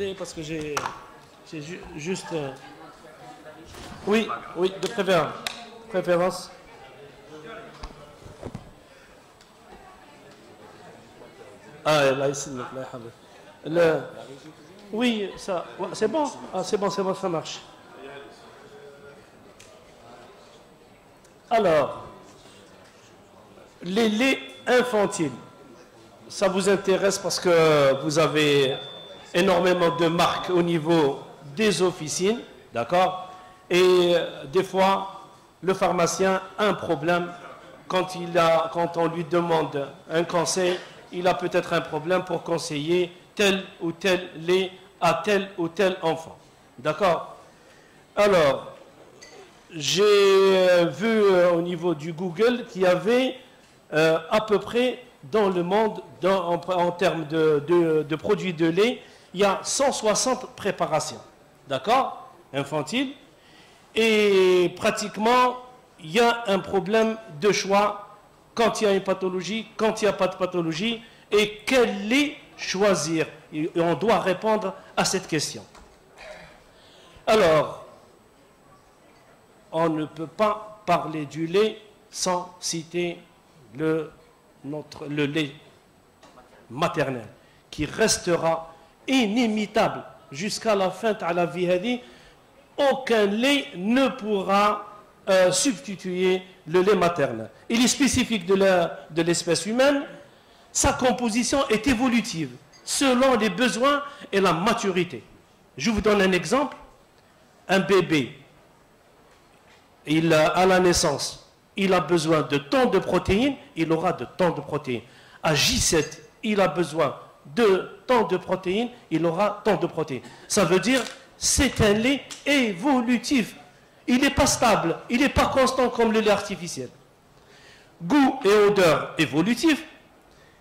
m'aider parce que j'ai juste... Oui, oui, de préférence. Ah, là, ici, oui, ça, ouais, c'est bon. Ah, c'est bon, ça marche. Alors, les laits infantiles, ça vous intéresse parce que vous avez énormément de marques au niveau des officines, d'accord? Et des fois, le pharmacien a un problème quand on lui demande un conseil, il a peut-être un problème pour conseiller tel ou tel lait à tel ou tel enfant. D'accord? Alors, j'ai vu au niveau du Google qu'il y avait à peu près dans le monde, en termes de produits de lait, il y a 160 préparations. D'accord? Infantiles. Et pratiquement, il y a un problème de choix quand il y a une pathologie, quand il n'y a pas de pathologie, et quel lait choisir. Et on doit répondre à cette question. Alors, on ne peut pas parler du lait sans citer le lait maternel, qui restera inimitable jusqu'à la fin de la vie. Aucun lait ne pourra substituer le lait maternel. Il est spécifique de l'espèce humaine. Sa composition est évolutive selon les besoins et la maturité. Je vous donne un exemple. Un bébé, à la naissance, il a besoin de tant de protéines, il aura de tant de protéines. À J7, il a besoin de tant de protéines, il aura tant de protéines. Ça veut dire c'est un lait évolutif. Il n'est pas stable, il n'est pas constant comme le lait artificiel. Goût et odeur évolutif,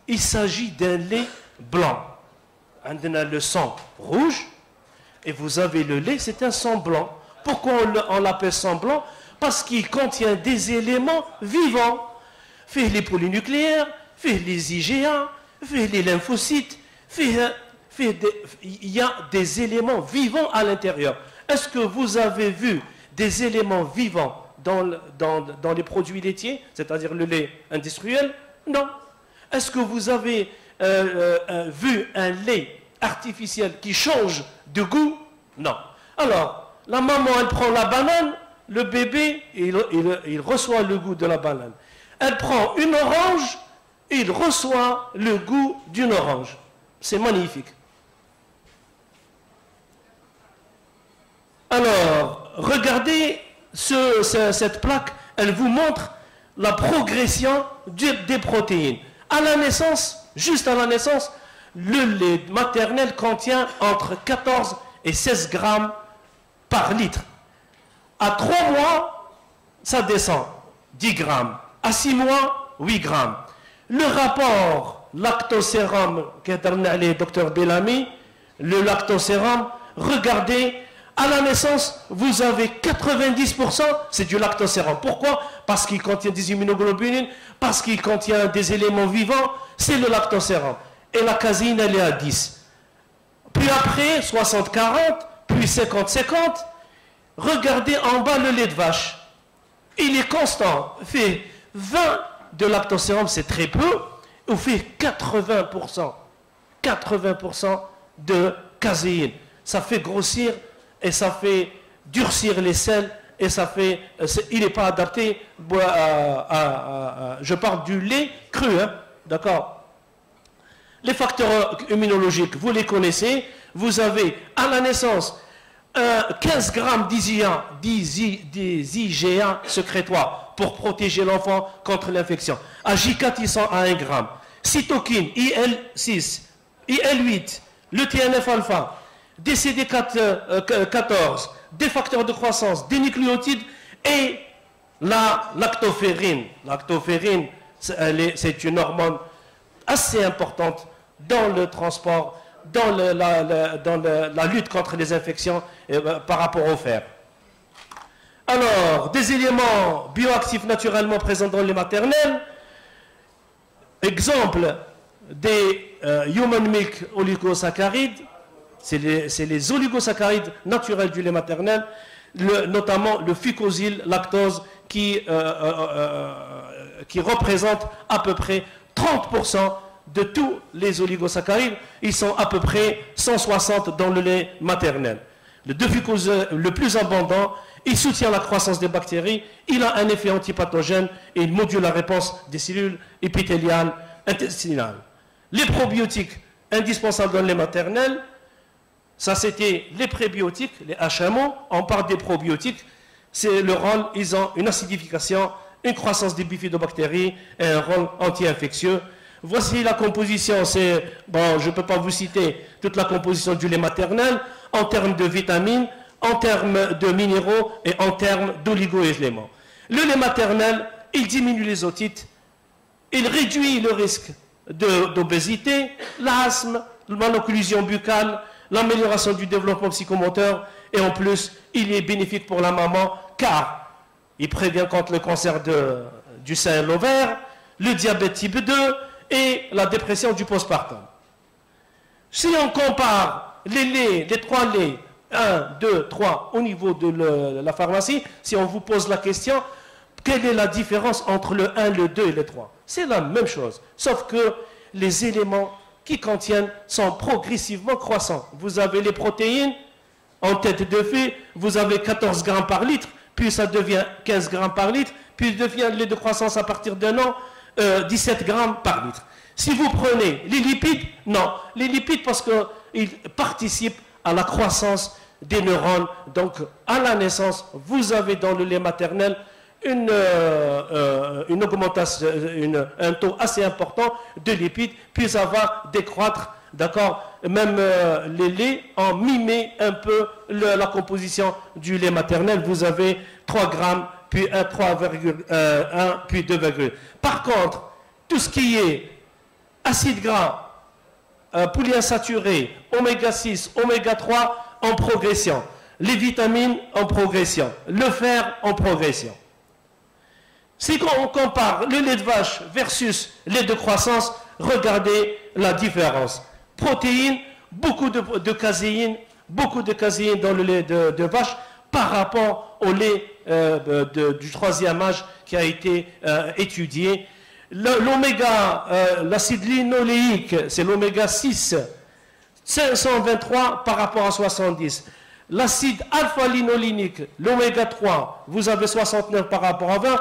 il s'agit d'un lait blanc. On a le sang rouge, et vous avez le lait, c'est un sang blanc. Pourquoi on l'appelle sang blanc? Parce qu'il contient des éléments vivants. Fait les polynucléaires, fait les IgA, fait les lymphocytes, il y a des éléments vivants à l'intérieur. Est-ce que vous avez vu des éléments vivants dans les produits laitiers, c'est-à-dire le lait industriel? Non. Est-ce que vous avez vu un lait artificiel qui change de goût? Non. Alors, la maman, elle prend la banane, le bébé, il reçoit le goût de la banane. Elle prend une orange, il reçoit le goût d'une orange. C'est magnifique. Alors, regardez cette plaque, elle vous montre la progression des protéines. À la naissance, juste à la naissance, le lait maternel contient entre 14 et 16 grammes par litre. À 3 mois, ça descend 10 grammes. À 6 mois, 8 grammes. Le rapport lactosérum, qu'a donné le Dr Bellamy, le lactosérum, regardez, à la naissance, vous avez 90%, c'est du lactosérum. Pourquoi? Parce qu'il contient des immunoglobulines, parce qu'il contient des éléments vivants, c'est le lactosérum. Et la caséine, elle est à 10. Puis après, 60-40, puis 50-50. Regardez en bas le lait de vache. Il est constant. Fait 20 de lactosérum, c'est très peu. Ou fait 80%. 80% de caséine. Ça fait grossir et ça fait durcir les selles. Et ça fait... il n'est pas adapté je parle du lait cru, hein, d'accord? Les facteurs immunologiques, vous les connaissez. Vous avez à la naissance 15 grammes d'IgA sécrétoire pour protéger l'enfant contre l'infection. À J4, ils sont à 1 gramme. Cytokine, IL6, IL8, le TNF-alpha, DCD14, des facteurs de croissance, des nucléotides et la lactoferrine. Lactoferrine, c'est une hormone assez importante dans le transport, dans la lutte contre les infections par rapport au fer. Alors, des éléments bioactifs naturellement présents dans les maternelles. Exemple des human milk oligosaccharides, c'est les oligosaccharides naturels du lait maternel, notamment le fucosyl lactose qui représente à peu près 30% de tous les oligosaccharides. Ils sont à peu près 160 dans le lait maternel. Le 2-fucosylate le plus abondant, il soutient la croissance des bactéries, il a un effet antipathogène et il module la réponse des cellules épithéliales intestinales. Les probiotiques indispensables dans le lait maternel, ça c'était les prébiotiques, les HMO, on parle des probiotiques, c'est le rôle, ils ont une acidification, une croissance des bifidobactéries et un rôle anti-infectieux. Voici la composition, bon, je ne peux pas vous citer toute la composition du lait maternel en termes de vitamines, en termes de minéraux et en termes d'oligo-éléments. Le lait maternel, il diminue les otites, il réduit le risque d'obésité, l'asthme, la malocclusion buccale, l'amélioration du développement psychomoteur et en plus, il est bénéfique pour la maman car il prévient contre le cancer du sein et l'ovaire, le diabète type 2 et la dépression du postpartum. Si on compare les trois laits, 1, 2, 3, au niveau de la pharmacie, si on vous pose la question, quelle est la différence entre le 1, le 2 et le 3? C'est la même chose, sauf que les éléments qui contiennent sont progressivement croissants. Vous avez les protéines en tête de fût, vous avez 14 grammes par litre, puis ça devient 15 grammes par litre, puis devient le lait de croissance à partir d'un an, 17 grammes par litre. Si vous prenez les lipides, non. Les lipides parce qu'ils participent à la croissance des neurones. Donc, à la naissance, vous avez dans le lait maternel une augmentation, un taux assez important de lipides, puis ça va décroître, d'accord. Même les laits ont mimé un peu la composition du lait maternel. Vous avez 3 grammes, puis 3,1, puis 2,1. Par contre, tout ce qui est acides gras, polyinsaturés, oméga 6, oméga 3 en progression, les vitamines en progression, le fer en progression. Si on compare le lait de vache versus lait de croissance, regardez la différence. Protéines, beaucoup de caséine, dans le lait de vache par rapport au lait du troisième âge qui a été étudié. L'oméga, l'acide linoléique, c'est l'oméga 6, 523 par rapport à 70. L'acide alpha-linolénique, l'oméga 3, vous avez 69 par rapport à 20.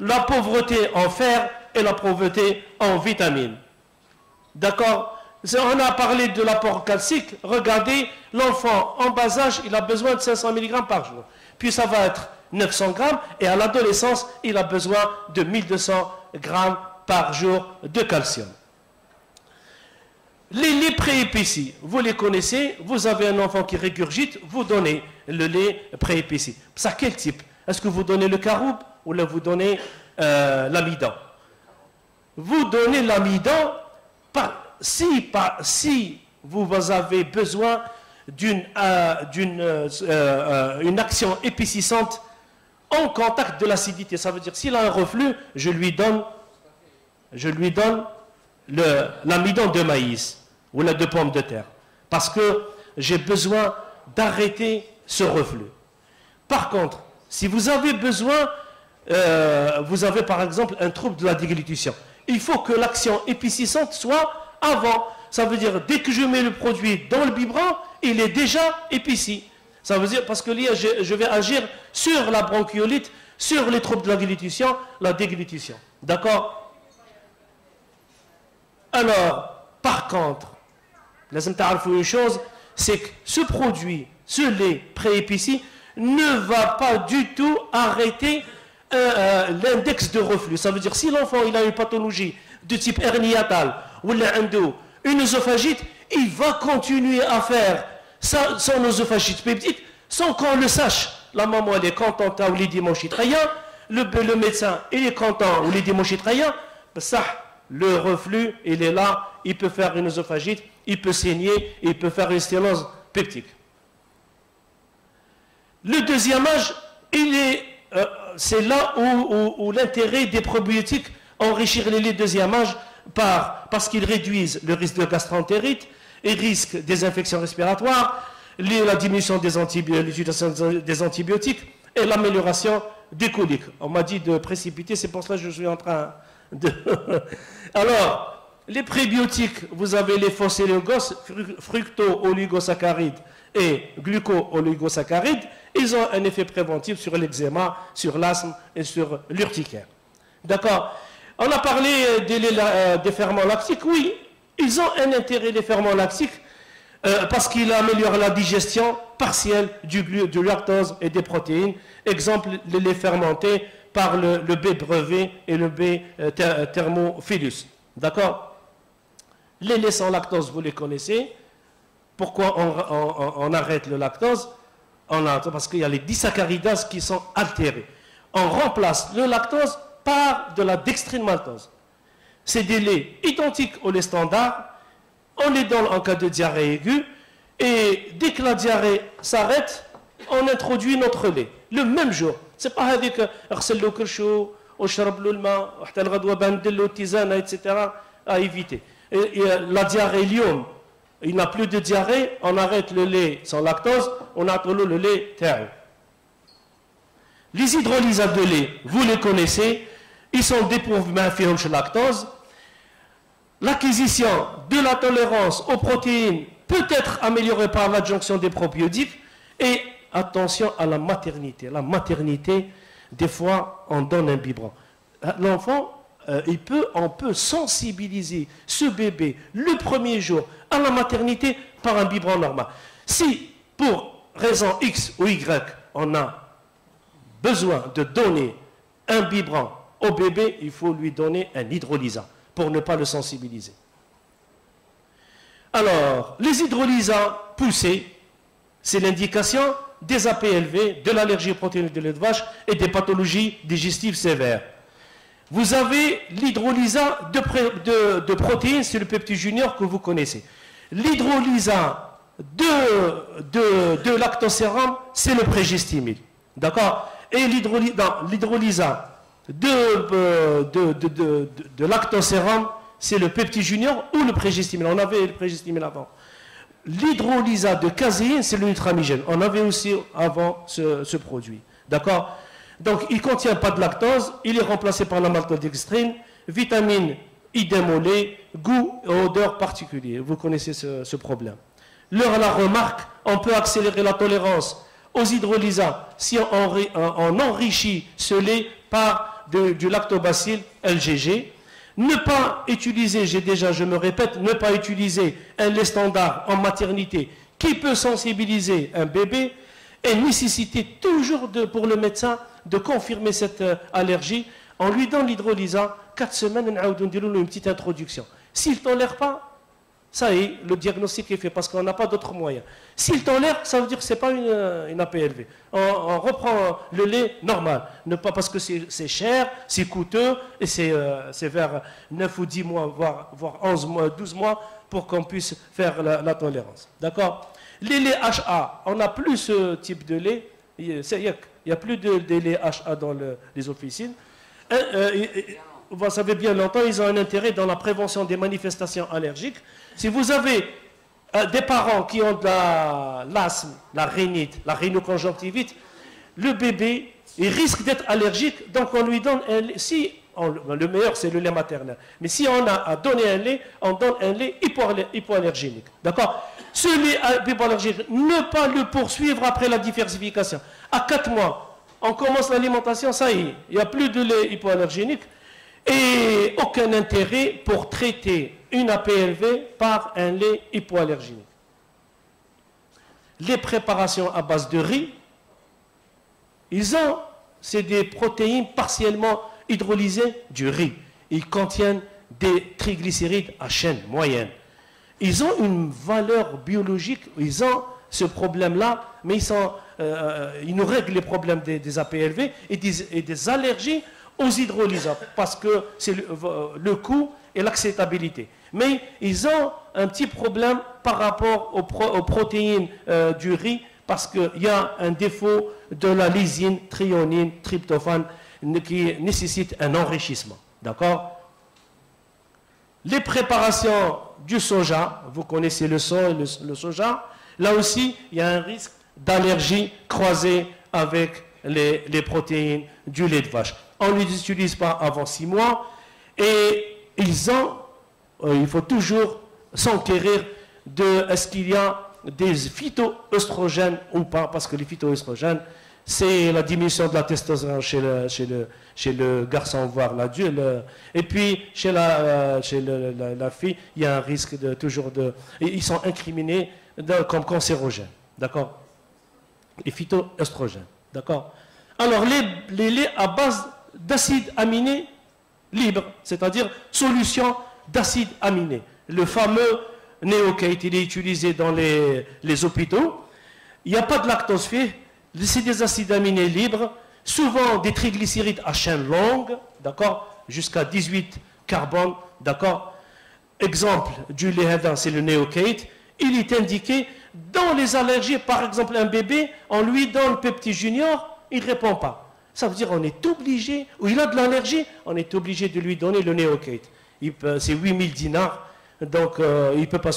La pauvreté en fer et la pauvreté en vitamines. D'accord? On a parlé de l'apport calcique. Regardez, l'enfant en bas âge, il a besoin de 500 mg par jour. Puis ça va être 900 grammes. Et à l'adolescence, il a besoin de 1200 grammes par jour de calcium. Les laits préépicés, vous les connaissez. Vous avez un enfant qui régurgite, vous donnez le lait préépicé. Ça, quel type? Est-ce que vous donnez le caroube ou là vous donnez l'amidon? Vous donnez l'amidon si vous avez besoin d'une action épicissante en contact de l'acidité. Ça veut dire s'il a un reflux, je lui donne l'amidon de maïs ou la de pomme de terre. Parce que j'ai besoin d'arrêter ce reflux. Par contre, si vous avez besoin, vous avez par exemple un trouble de la déglutition, il faut que l'action épicissante soit avant. Ça veut dire, dès que je mets le produit dans le biberon, il est déjà épicé. Ça veut dire, parce que là, je vais agir sur la bronchiolite, sur les troubles de la déglutition, D'accord? Alors, par contre, une chose, c'est que ce produit, ce lait préépicé, ne va pas du tout arrêter l'index de reflux. Ça veut dire, si l'enfant il a une pathologie de type hernie-hiatale ou une œsophagite, il va continuer à faire son œsophagite peptique sans qu'on le sache. La maman elle est contente ou les dimanches le médecin il est content ou les dimanches ça, le reflux il est là, il peut faire une œsophagite, il peut saigner, il peut faire une sténose peptique. Le deuxième âge, c'est là où l'intérêt des probiotiques enrichir les laits deuxième âge parce qu'ils réduisent le risque de gastroentérite et risque des infections respiratoires, la diminution l'utilisation des antibiotiques et l'amélioration des coliques. On m'a dit de précipiter, c'est pour cela que je suis en train de... Alors, les prébiotiques, vous avez les phosphorylgos, fructo-oligosaccharides et gluco-oligosaccharides. Ils ont un effet préventif sur l'eczéma, sur l'asthme et sur l'urticaire. D'accord? On a parlé des ferments lactiques. Oui, ils ont un intérêt, les ferments lactiques, parce qu'ils améliorent la digestion partielle du lactose et des protéines. Exemple, les laits fermentés par le B brevet et le B thermophilus. D'accord? Les laits sans lactose, vous les connaissez. Pourquoi on arrête le lactose? Parce qu'il y a les disaccharidases qui sont altérées. On remplace le lactose par de la dextrine maltose. C'est des laits identiques aux laits standards. On les donne en cas de diarrhée aiguë. Et dès que la diarrhée s'arrête, on introduit notre lait. Le même jour. C'est pas avec etc. à éviter. Et la diarrhée lium, il n'a plus de diarrhée, on arrête le lait sans lactose, on introduit le lait terre. Les hydrolysates de lait, vous les connaissez, ils sont dépourvus de lactose. L'acquisition de la tolérance aux protéines peut être améliorée par l'adjonction des probiotiques. Et attention à la maternité. La maternité, des fois, on donne un biberon. L'enfant, on peut sensibiliser ce bébé le premier jour à la maternité par un biberon normal. Si, pour raison X ou Y, on a besoin de donner un biberon au bébé, il faut lui donner un hydrolysat pour ne pas le sensibiliser. Alors, les hydrolysats poussés, c'est l'indication des APLV, de l'allergie aux protéines de lait de vache et des pathologies digestives sévères. Vous avez l'hydrolysat de protéines, c'est le peptide junior que vous connaissez. L'hydrolysat de lactosérum, c'est le prégestimil. D'accord? Et l'hydrolysat de lactosérum, c'est le peptide junior ou le prégestimil. On avait le prégestimil avant. L'hydrolysat de caséine, c'est le nitramigène. On avait aussi avant ce produit. D'accord? Donc, il ne contient pas de lactose. Il est remplacé par la maltodextrine, vitamine idem au lait, goût et odeur particulier. Vous connaissez ce problème. La remarque, on peut accélérer la tolérance aux hydrolysats si on enrichit ce lait par du lactobacille LGG. Ne pas utiliser, je me répète, ne pas utiliser un lait standard en maternité qui peut sensibiliser un bébé et nécessiter toujours pour le médecin de confirmer cette allergie. On lui donne l'hydrolysat, 4 semaines, on lui donne une petite introduction. S'il ne tolère pas, ça y est, le diagnostic est fait parce qu'on n'a pas d'autres moyens. S'il tolère, ça veut dire que ce n'est pas une APLV. On reprend le lait normal. Ne pas parce que c'est cher, c'est coûteux, et c'est vers 9 ou 10 mois, voire 11 mois, 12 mois, pour qu'on puisse faire la tolérance. D'accord? Les laits HA, on n'a plus ce type de lait. Il n'y a plus de lait HA dans les officines. Vous savez bien longtemps, ils ont un intérêt dans la prévention des manifestations allergiques. Si vous avez des parents qui ont de l'asthme, la rhinite, la rhinoconjonctivite, le bébé, il risque d'être allergique, donc on lui donne un lait. Le meilleur, c'est le lait maternel. Mais si on a à donner un lait, on donne un lait hypoallergénique. D'accord? Ce lait hypoallergénique, ne pas le poursuivre après la diversification. À 4 mois, on commence l'alimentation, ça y est, il n'y a plus de lait hypoallergénique et aucun intérêt pour traiter une APLV par un lait hypoallergénique. Les préparations à base de riz, c'est des protéines partiellement hydrolysées du riz. Ils contiennent des triglycérides à chaîne moyenne. Ils ont une valeur biologique, ils ont ce problème-là, mais ils nous règlent les problèmes des APLV et des allergies aux hydrolysats, parce que c'est le coût et l'acceptabilité. Mais ils ont un petit problème par rapport aux protéines du riz, parce qu'il y a un défaut de la lysine, thréonine, tryptophane, qui nécessite un enrichissement. D'accord? Les préparations du soja, vous connaissez le soja, le soja, là aussi, il y a un risque d'allergie croisée avec les protéines du lait de vache. On ne les utilise pas avant 6 mois et il faut toujours s'enquérir de est-ce qu'il y a des phytoœstrogènes ou pas, parce que les phytoœstrogènes, c'est la diminution de la testostérone chez le garçon, voire l'adulte. Et puis, chez la fille, il y a un risque de toujours de... Ils sont incriminés comme cancérogènes. D'accord? Les phytoœstrogènes. D'accord? Alors, les laits à base d'acides aminés libres, c'est-à-dire solution d'acides aminés. Le fameux Neocate, il est utilisé dans les hôpitaux. Il n'y a pas de lactose fait. C'est des acides aminés libres, souvent des triglycérides à chaîne longue, d'accord, jusqu'à 18 carbone, d'accord. Exemple du lait, c'est le Neocate. Il est indiqué dans les allergies, par exemple un bébé, on lui donne Pepti Junior, il ne répond pas. Ça veut dire qu'on est obligé, ou il a de l'allergie, on est obligé de lui donner le Neocate. C'est 8000 dinars, donc il ne peut pas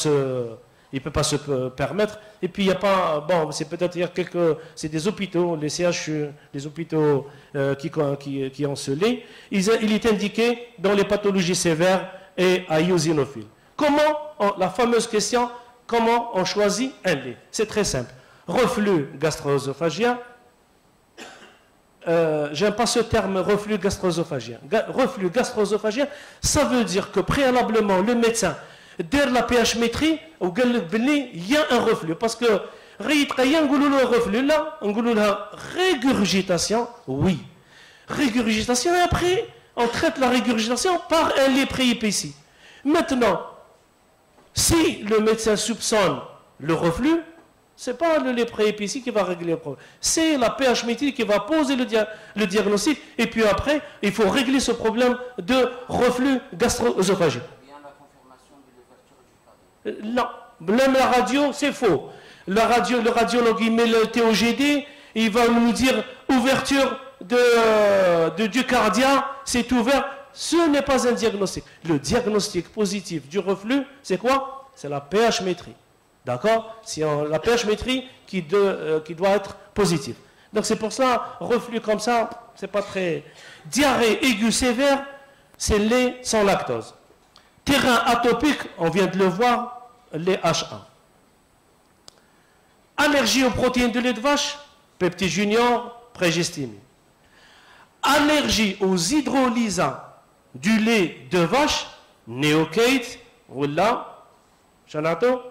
se permettre. Et puis il n'y a pas, bon, c'est peut-être c'est des hôpitaux, les CHU, les hôpitaux qui ont ce lait. Il est indiqué dans les pathologies sévères et à eosinophile. La fameuse question, comment on choisit un lait? C'est très simple. Reflux gastro-œsophagien. J'aime pas ce terme reflux gastro-œsophagien. Reflux gastro-œsophagien, ça veut dire que préalablement le médecin dès la pH-métrie, il y a un reflux. Parce que, reflux là, on a régurgitation, oui. Régurgitation, et après, on traite la régurgitation par un lait préépaissi. Maintenant, si le médecin soupçonne le reflux, ce n'est pas le lait préépaissi qui va régler le problème. C'est la pH-métrie qui va poser le diagnostic. Et puis après, il faut régler ce problème de reflux gastro-œsophagien. Non, même la radio, c'est faux. Le radiologue, il met le TOGD, il va nous dire ouverture du cardia, c'est ouvert. Ce n'est pas un diagnostic. Le diagnostic positif du reflux, c'est quoi? C'est la pH-métrie. D'accord? C'est la pH-métrie qui doit être positive. Donc c'est pour ça, reflux comme ça, c'est pas très... Diarrhée aiguë sévère, c'est lait sans lactose. Terrain atopique, on vient de le voir, les H1. Allergie aux protéines de lait de vache, Pepti Junior, prégestimine. Allergie aux hydrolysats du lait de vache, Neocate, voilà, Chanato,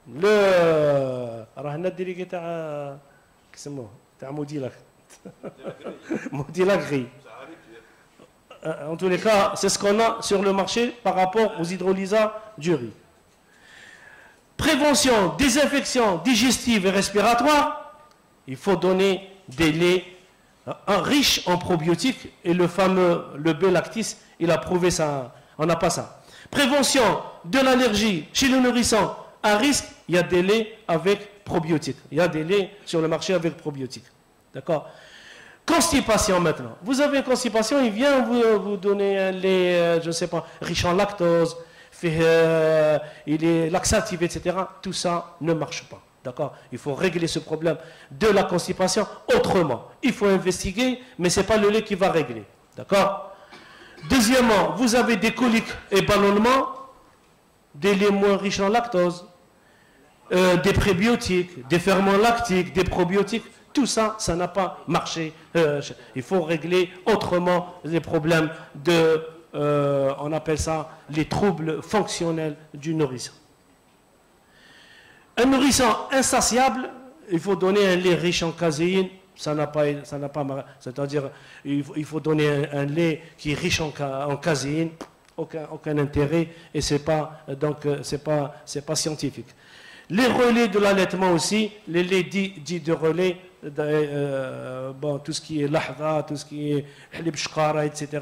le راح ندير تاع كسموه تاع موديلاك موديلاك gris. En tous les cas, c'est ce qu'on a sur le marché par rapport aux hydrolysats du riz. Prévention des infections digestives et respiratoires, il faut donner des laits riches en probiotiques et le fameux le B-Lactis, il a prouvé ça, on n'a pas ça. Prévention de l'allergie chez le nourrisson à risque, il y a des laits avec probiotiques. Il y a des laits sur le marché avec probiotiques. D'accord? Constipation maintenant. Vous avez une constipation, il vient vous donner un lait, je ne sais pas, riche en lactose, il est laxatif, etc. Tout ça ne marche pas. D'accord? Il faut régler ce problème de la constipation autrement. Il faut investiguer, mais ce n'est pas le lait qui va régler. D'accord? Deuxièmement, vous avez des coliques et ballonnements, des laits moins riches en lactose, des prébiotiques, des ferments lactiques, des probiotiques. Tout ça, ça n'a pas marché. Il faut régler autrement les problèmes de, on appelle ça, les troubles fonctionnels du nourrisson. Un nourrisson insatiable, il faut donner un lait riche en caséine. Ça n'a pas, c'est-à-dire, il faut donner un lait qui est riche en caséine. Aucun intérêt et c'est pas scientifique. Les relais de l'allaitement aussi, les laits dits de relais, tout ce qui est lahda, tout ce qui est halib shqara, etc.,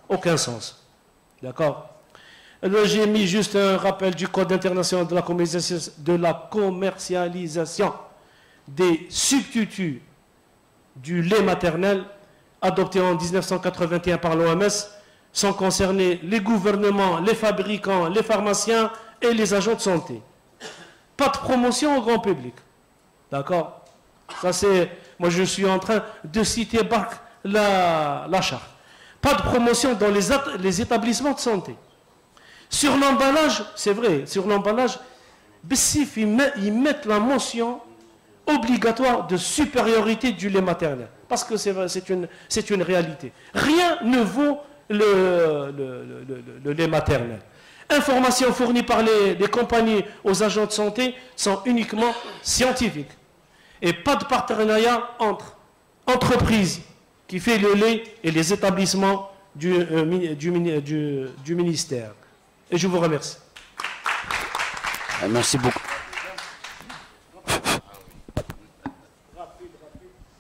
aucun sens. D'accord? J'ai mis juste un rappel du Code international de la commercialisation des substituts du lait maternel adopté en 1981 par l'OMS, sont concernés les gouvernements, les fabricants, les pharmaciens et les agents de santé. Pas de promotion au grand public. D'accord? Ça c'est... Moi je suis en train de citer la charte. Pas de promotion dans les établissements de santé. Sur l'emballage, c'est vrai, sur l'emballage, Bessif, ils mettent la mention obligatoire de supériorité du lait maternel. Parce que c'est une réalité. Rien ne vaut le lait maternel. Informations fournies par les compagnies aux agents de santé sont uniquement scientifiques. Et pas de partenariat entre entreprises qui fait le lait et les établissements du ministère. Et je vous remercie. Merci beaucoup.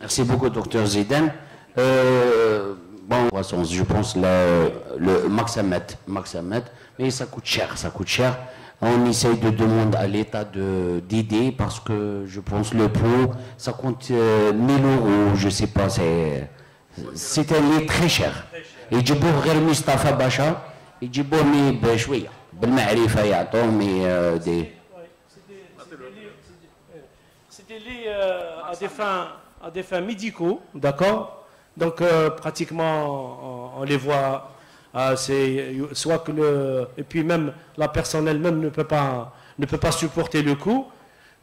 Merci beaucoup, docteur Zidane. Bon, je pense le Maxamet, mais ça coûte cher. On essaye de demander à l'État d'aider parce que je pense le pot, ça coûte 1000 euros, je ne sais pas, c'est un lait très cher. Et du beau غير مصطفى باشا يجيبوه بشوية بالمعرفة يعطوهم des. C'est des laits à des fins médicaux, d'accord? Donc pratiquement on les voit. C'est soit que et puis même la personne elle-même ne peut pas supporter le coût.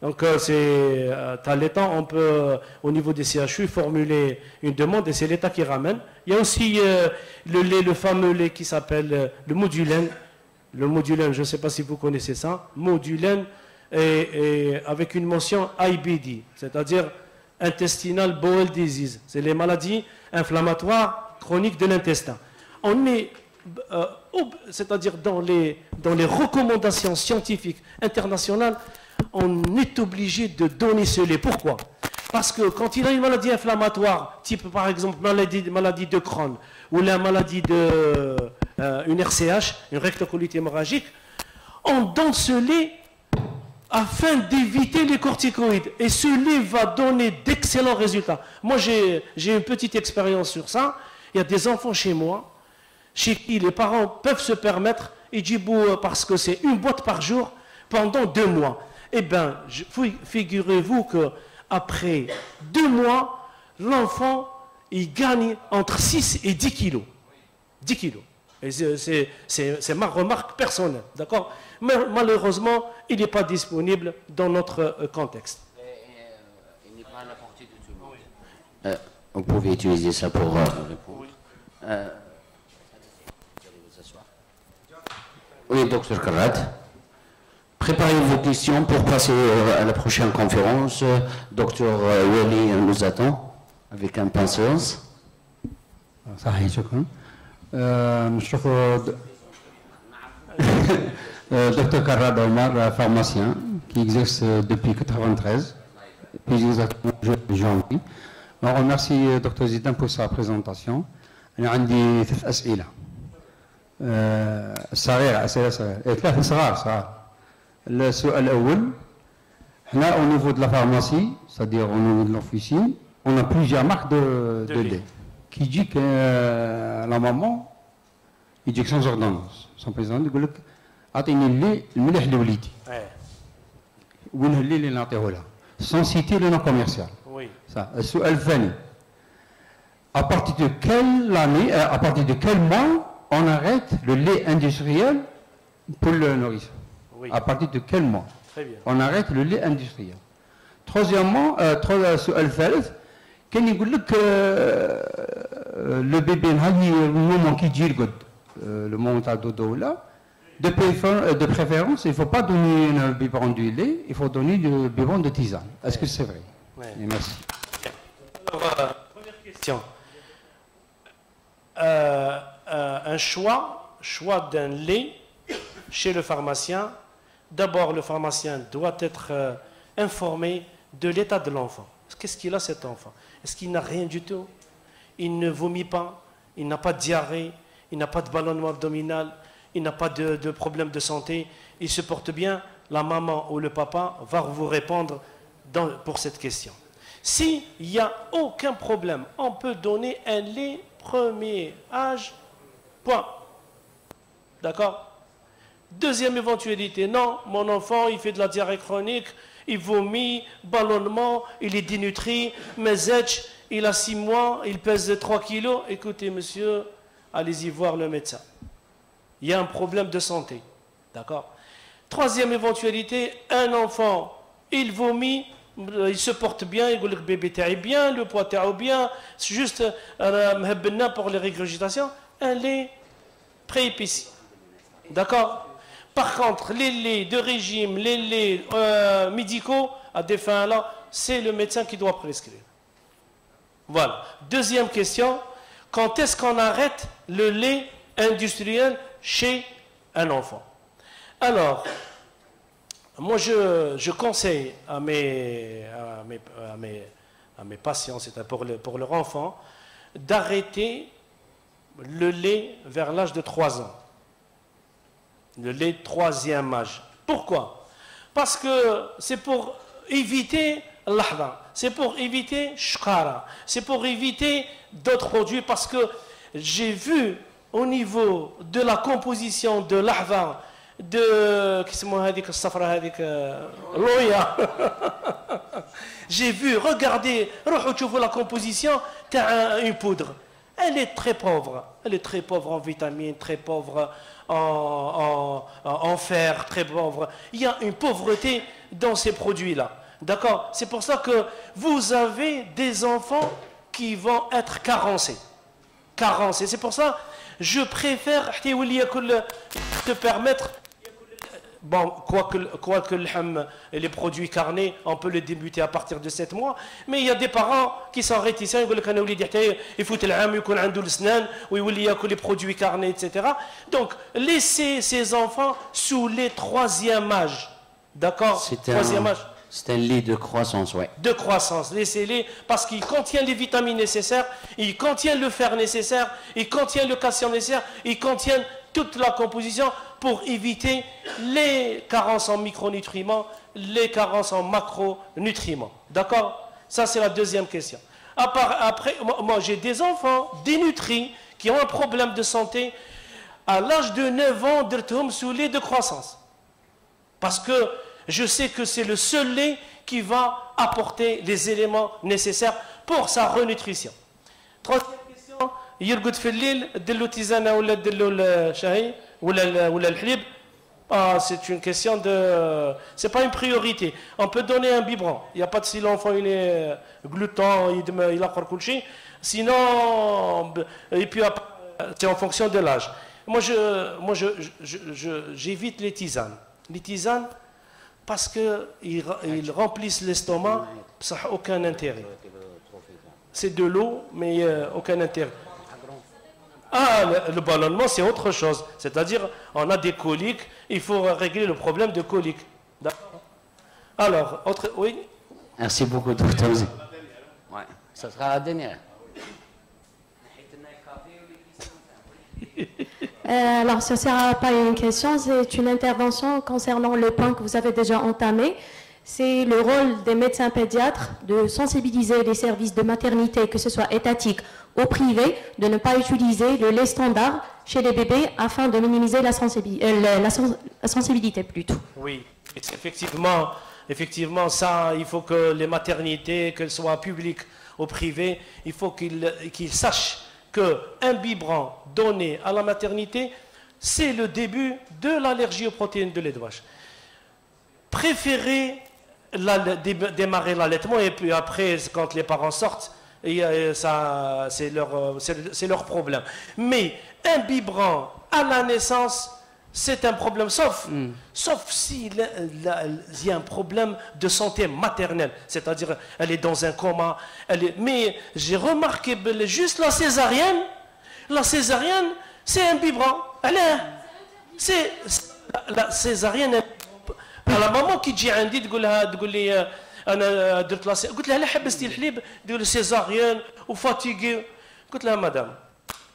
Donc à l'État, on peut au niveau des CHU formuler une demande et c'est l'État qui ramène. Il y a aussi le fameux lait qui s'appelle le modulène. Le modulène, je ne sais pas si vous connaissez ça. Modulène et avec une mention IBD, c'est-à-dire intestinal bowel disease. C'est les maladies inflammatoires chroniques de l'intestin. On est, c'est-à-dire dans les recommandations scientifiques internationales, on est obligé de donner ce lait. Pourquoi? Parce que quand il a une maladie inflammatoire, type par exemple maladie de Crohn, ou la maladie une RCH, une rectocolite hémorragique, on donne ce lait afin d'éviter les corticoïdes. Et ce lait va donner d'excellents résultats. Moi, j'ai une petite expérience sur ça. Il y a des enfants chez moi, chez qui les parents peuvent se permettre, parce que c'est une boîte par jour, pendant 2 mois. Eh bien, figurez-vous qu'après 2 mois, l'enfant, il gagne entre 6 et 10 kilos. 10 kilos. Et c'est ma remarque personnelle, d'accord? Mais malheureusement, il n'est pas disponible dans notre contexte. Il n'est pas à la portée de tout le monde. Vous pouvez utiliser ça pour répondre. Oui, docteur Karat. Préparez vos questions pour passer à la prochaine conférence. Docteur Wali nous attend avec impatience. صحيح شكرا. Docteur Karad Omar, pharmacien, qui exerce depuis 1993, puis exactement janvier. On remercie Dr Zidane pour sa présentation. أنا عندي 3 أسئلة. صغيرة أسئلة صغيرة. 3 صغار. السؤال الأول، احنا au niveau de la pharmacie, c'est-à-dire au niveau de l'officine, on a plusieurs marques de lait. Qui dit que la maman, il dit que sans ordonnance, son président يقول لك أعطيني اللي الملح لوليدي. وين اللي اللي نعطيه لها؟ sans citer le nom commercial. Oui. Ça. السؤال الثاني، à partir de quelle année, à partir de quel mois on arrête le lait industriel pour le nourrisson? Oui. À partir de quel mois? Très bien. On arrête le lait industriel. Troisièmement, السؤال الثالث، كان يقول لك le bébé نهار المومون كي يجي يرقد le moment تاع الدودو ولا de préférence il ne faut pas donner un biberon du lait, il faut donner le biberon de tisane. Est-ce que c'est vrai? Oui. Et merci. Alors, première question. Un choix d'un lait chez le pharmacien. D'abord, le pharmacien doit être informé de l'état de l'enfant. Qu'est-ce qu'il a cet enfant? Est-ce qu'il n'a rien du tout? Il ne vomit pas, il n'a pas de diarrhée, il n'a pas de ballonnement abdominal, il n'a pas de problème de santé, il se porte bien. La maman ou le papa va vous répondre pour cette question. S'il n'y a aucun problème, on peut donner un lait premier âge, point. D'accord? Deuxième éventualité, non, mon enfant, il fait de la diarrhée chronique, il vomit, ballonnement, il est dénutri, mesetch, il a 6 mois, il pèse 3 kilos. Écoutez, monsieur, allez-y voir le médecin. Il y a un problème de santé. D'accord? Troisième éventualité, un enfant, il vomit, il se porte bien, il dit que le bébé est bien, le poids est bien, c'est juste pour les régurgitations, un lait pré-épicé. D'accord? Par contre, les laits de régime, les laits médicaux, à des fins là, c'est le médecin qui doit prescrire. Voilà. Deuxième question, quand est-ce qu'on arrête le lait industriel chez un enfant? Alors, moi je conseille à mes patients, c'est pour leur enfant, d'arrêter le lait vers l'âge de 3 ans. Le lait de 3e âge. Pourquoi? Parce que c'est pour éviter l'ahda, c'est pour éviter shkara, c'est pour éviter d'autres produits, parce que j'ai vu au niveau de la composition de l'ahda, j'ai vu, regardez, la composition, tu as une poudre. Elle est très pauvre en vitamines, très pauvre en fer, très pauvre. Il y a une pauvreté dans ces produits-là. D'accord? C'est pour ça que vous avez des enfants qui vont être carencés. C'est pour ça que je préfère te permettre. Bon, quoique les produits carnés, on peut les débuter à partir de 7 mois, mais il y a des parents qui sont réticents, ils disent il faut les produits carnés, etc. Donc, laissez ces enfants sous les 3e âge. D'accord? 3e âge. C'est un lait de croissance, oui. De croissance, laissez-les, parce qu'il contient les vitamines nécessaires, il contient le fer nécessaire, il contient le calcium nécessaire, il contient toute la composition pour éviter les carences en micronutriments, les carences en macronutriments. D'accord? Ça, c'est la deuxième question. Après, moi j'ai des enfants dénutris qui ont un problème de santé à l'âge de 9 ans, d'être sous lait de croissance. Parce que je sais que c'est le seul lait qui va apporter les éléments nécessaires pour sa renutrition. Troisième question, يرقد في الليل دلو تيزانه ولا دلو الشاي ولا الحليب. C'est une question de... C'est pas une priorité. On peut donner un biberon. Il n'y a pas de si l'enfant il est glouton, il a quoi couché. Sinon, et puis c'est en fonction de l'âge. Moi, j'évite les tisanes. Les tisanes, parce qu'ils remplissent l'estomac, ça n'a aucun intérêt. C'est de l'eau, mais aucun intérêt. Le ballonnement, c'est autre chose. C'est-à-dire, on a des coliques, il faut régler le problème de coliques. Alors, oui. Merci beaucoup, docteur. Ouais, ça sera la dernière. Alors, ce ne sera pas une question, c'est une intervention concernant le point que vous avez déjà entamé. C'est le rôle des médecins pédiatres de sensibiliser les services de maternité, que ce soit étatique ou privé, de ne pas utiliser le lait standard chez les bébés afin de minimiser la sensibilité plutôt. Oui, effectivement, ça, il faut que les maternités, qu'elles soient publiques ou privées, il faut qu'ils sachent qu'un biberon donné à la maternité, c'est le début de l'allergie aux protéines de lait de vache. Préférez démarrer l'allaitement et puis après, quand les parents sortent, c'est leur problème. Mais un biberon à la naissance, c'est un problème, sauf s'il y a un problème de santé maternelle, c'est-à-dire elle est dans un coma. Mais j'ai remarqué, juste la césarienne, c'est un biberon. La césarienne, la maman qui dit عندي تقول لي انا درت قلت لها لا حبستي الحليب تقول لي césarienne ou fatiguée. قلت لها madame,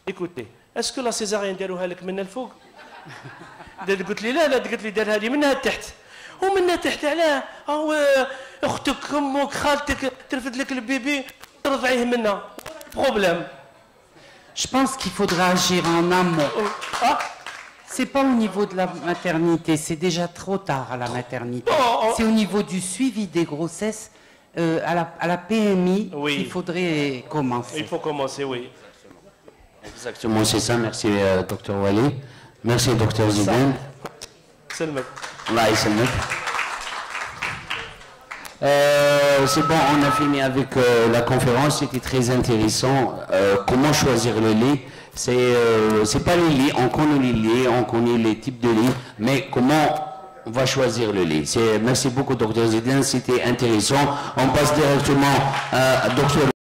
écoutez, est-ce que la césarienne داروها لك من الفوق؟ قلت لي لا قلت لي دارها لي منها تحت. ومنها تحت علاه؟ اختك امك خالتك ترفد لك البيبي ترضعيه منها. Problème. Je pense qu'il faudra agir en amont. C'est pas au niveau de la maternité, c'est déjà trop tard à la maternité. C'est au niveau du suivi des grossesses, à la PMI, Oui. qu'il faudrait commencer. Il faut commencer, oui. Exactement, c'est ça. Merci, Dr Wali. Merci, Dr Zidane. C'est le même. Allah يسلمك. C'est bon, on a fini avec la conférence, c'était très intéressant. Comment choisir le lit? C'est pas les lits, on connaît les lits, on connaît les types de lits, mais comment on va choisir le lit? Merci beaucoup, Dr Zidane, c'était intéressant. On passe directement à Dr